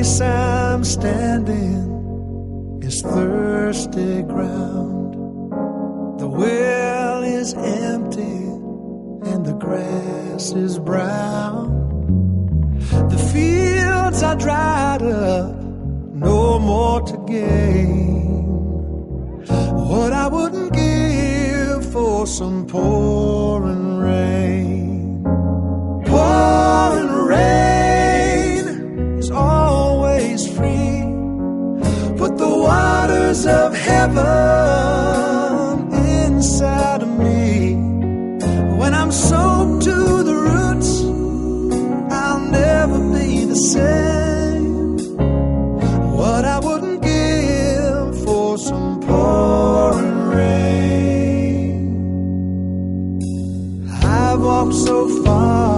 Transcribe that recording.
place I'm standing is thirsty ground. The well is empty and the grass is brown. The fields are dried up, no more to gain. What I wouldn't give for some pouring rain. Pouring rain is always free. Put the waters of heaven inside of me. When I'm soaked to the roots, I'll never be the same. What I wouldn't give for some pouring rain. I've walked so far